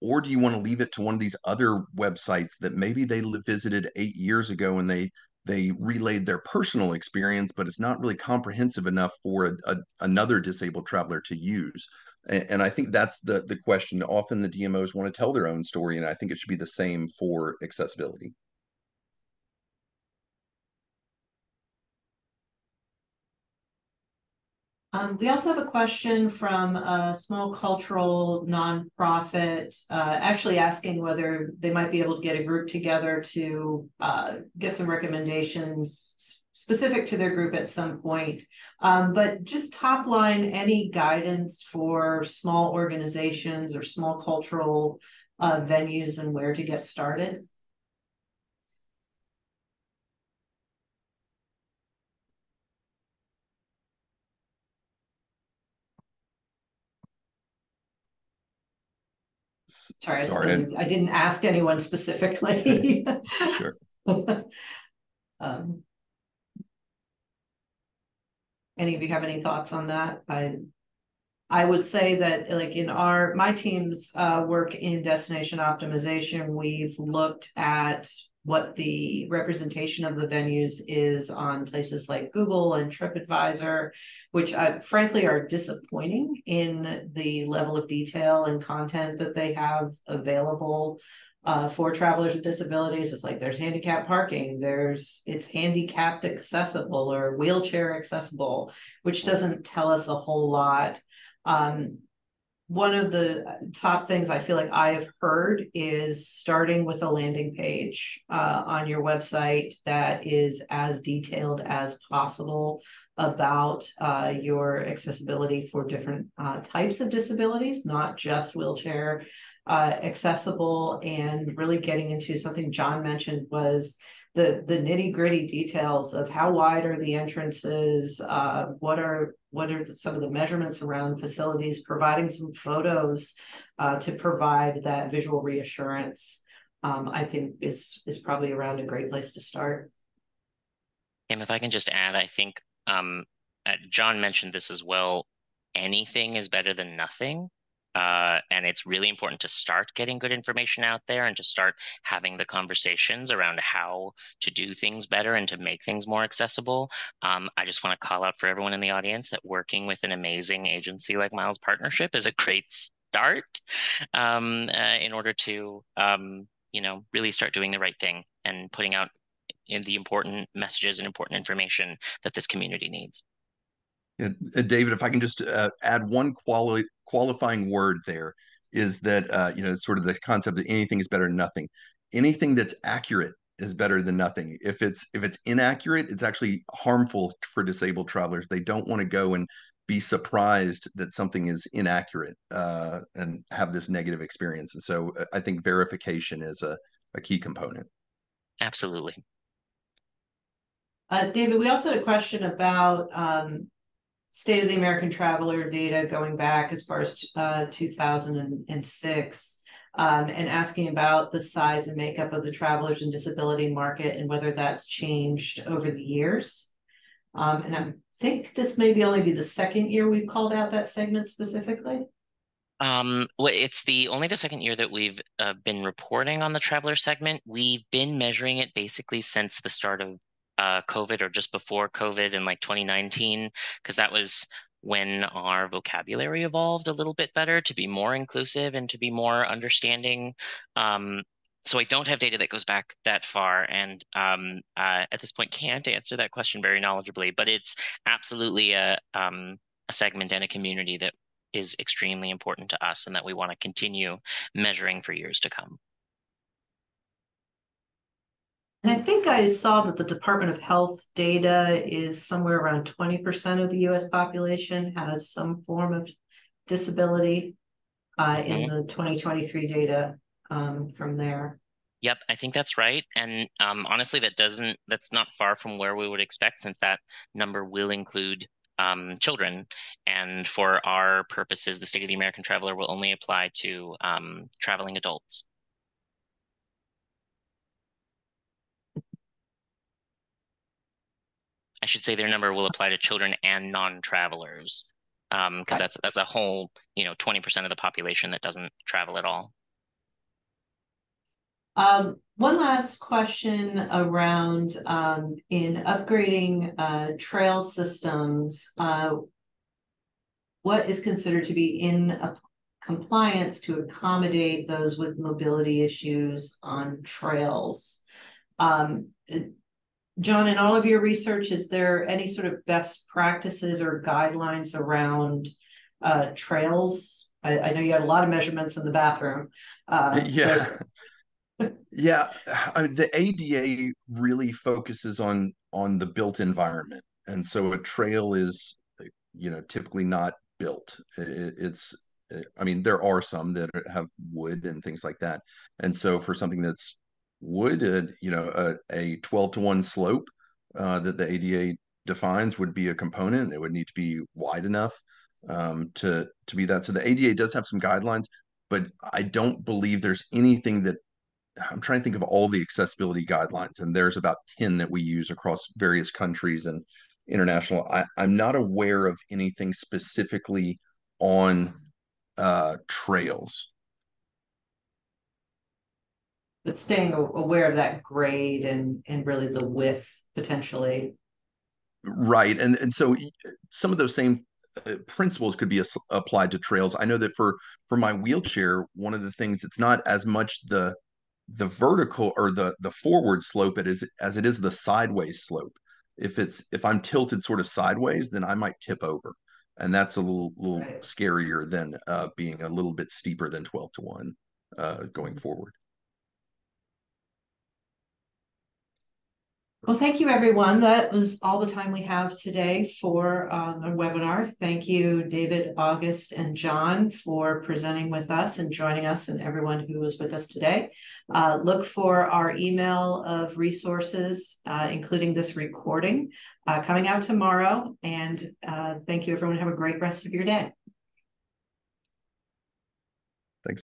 Or do you want to leave it to one of these other websites that maybe they visited 8 years ago and they relayed their personal experience, but it's not really comprehensive enough for another disabled traveler to use? And I think that's the question. Often the DMOs want to tell their own story, and I think it should be the same for accessibility. We also have a question from a small cultural nonprofit, actually asking whether they might be able to get a group together to get some recommendations specific to their group at some point. But just top line, any guidance for small organizations or small cultural venues and where to get started? Sorry, I didn't ask anyone specifically. Sure. Any of you have any thoughts on that? I would say that, like, in my team's work in destination optimization, we've looked at what the representation of the venues is on places like Google and TripAdvisor, which frankly are disappointing in the level of detail and content that they have available for travelers with disabilities. It's like there's handicap parking, it's handicapped accessible or wheelchair accessible, which doesn't tell us a whole lot. One of the top things I feel like I have heard is starting with a landing page on your website that is as detailed as possible about your accessibility for different types of disabilities, not just wheelchair accessible, and really getting into something John mentioned was the nitty-gritty details of how wide are the entrances, what are some of the measurements around facilities, providing some photos to provide that visual reassurance. I think is probably around a great place to start. And if I can just add, I think John mentioned this as well. Anything is better than nothing. And it's really important to start getting good information out there and to start having the conversations around how to do things better and to make things more accessible. I just want to call out for everyone in the audience that working with an amazing agency like Miles Partnership is a great start in order to really start doing the right thing and putting out in the important messages and important information that this community needs. David, if I can just add one qualifying word there, is that sort of the concept that anything is better than nothing. Anything that's accurate is better than nothing. If it's inaccurate, it's actually harmful for disabled travelers. They don't want to go and be surprised that something is inaccurate and have this negative experience. And so I think verification is a key component. Absolutely. David, we also had a question about State of the American Traveler data going back as far as 2006, and asking about the size and makeup of the travelers and disability market and whether that's changed over the years. And I think this may only be the second year we've called out that segment specifically. Well, it's only the second year that we've been reporting on the traveler segment. We've been measuring it basically since the start of COVID, or just before COVID in like 2019, because that was when our vocabulary evolved a little bit better to be more inclusive and to be more understanding. So I don't have data that goes back that far, and at this point can't answer that question very knowledgeably, but it's absolutely a segment and a community that is extremely important to us and that we want to continue measuring for years to come. And I think I saw that the Department of Health data is somewhere around 20% of the US population has some form of disability in the 2023 data from there. Yep, I think that's right. And honestly, that's not far from where we would expect, since that number will include children. And for our purposes, the State of the American Traveler will only apply to traveling adults. I should say their number will apply to children and non-travelers, because that's a whole 20% of the population that doesn't travel at all. One last question around in upgrading trail systems, what is considered to be in compliance to accommodate those with mobility issues on trails? John, in all of your research, is there any sort of best practices or guidelines around trails? I know you had a lot of measurements in the bathroom. Yeah. Yeah, the ADA really focuses on the built environment, and so a trail is typically not built. It's I mean, there are some that have wood and things like that. And so for something that's wood, a 12-to-1 slope that the ADA defines would be a component. It would need to be wide enough to be that. So the ADA does have some guidelines, but I don't believe there's anything that I'm trying to think of all the accessibility guidelines, and there's about 10 that we use across various countries and international. I'm not aware of anything specifically on trails. But staying aware of that grade and really the width potentially. Right. And so some of those same principles could be applied to trails. I know that for my wheelchair, one of the things, it's not as much the vertical or the forward slope as it is the sideways slope. If I'm tilted sort of sideways, then I might tip over. And that's a little Right. scarier than being a little bit steeper than 12-to-1 going forward. Well, thank you, everyone. That was all the time we have today for our webinar. Thank you, David, August, and John for presenting with us and joining us, and everyone who was with us today. Look for our email of resources, including this recording, coming out tomorrow. And thank you, everyone. Have a great rest of your day.